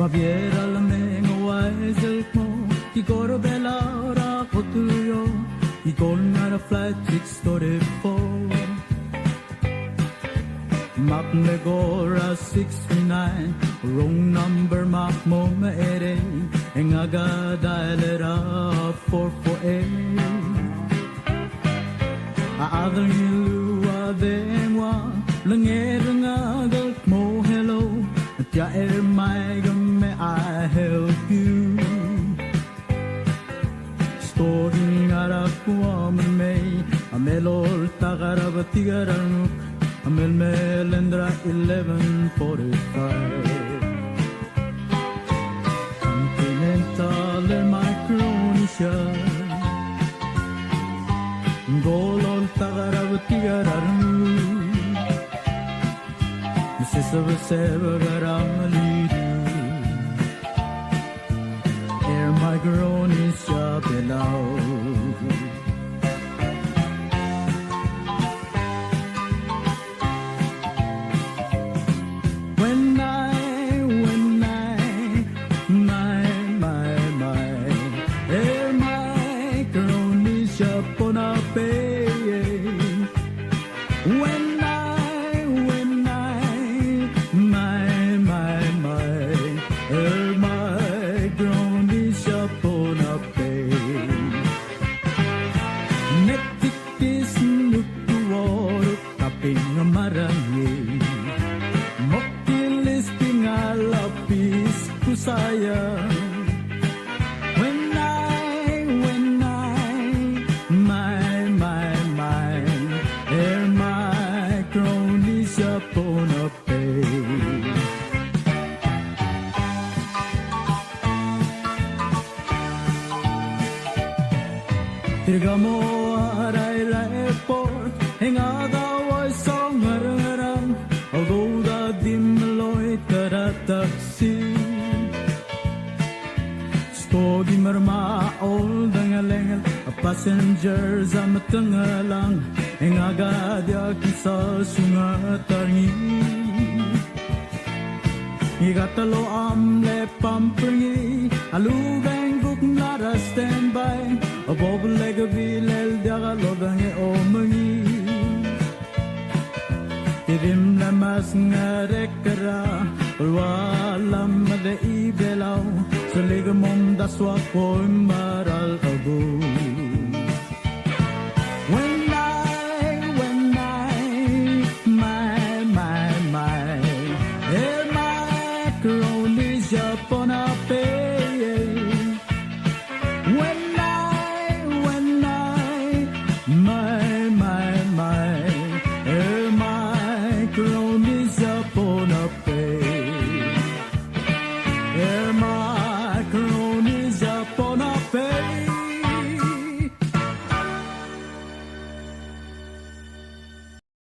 Primavera la menga wiser mo Igoro bella ora kotuyo Igor nara flight 634 Mak Megora 69 Wrong number mak mo maere Eng aga dialera 448 Aadang ilua demwa Langerang agal mo hello Tja mai me I help you Story ngara kuaman may Amelol tagarabatigaranuk Amel melendra 1145 Continental Micronesia Golol tagarabatigaranuk Sisava garamalidu Air Micronesia below When my Air Micronesia ponape When sayang when I my Air Micronesia ponape Tirgamo aray la airport Hengada way song ngarang Although da dimloy karataksi Stogi marma all dangalengel A passengers am tangalang Eng agadya kisa sungatarngi Igatalo amle pampringi Alubeng guk nara standby A bobleg bilel diaga lodange omangi Tirim lamas ngarekara Ulwalam de ibelaw Saligamom daswa ko'y maral ago When my Air Micronesia ponape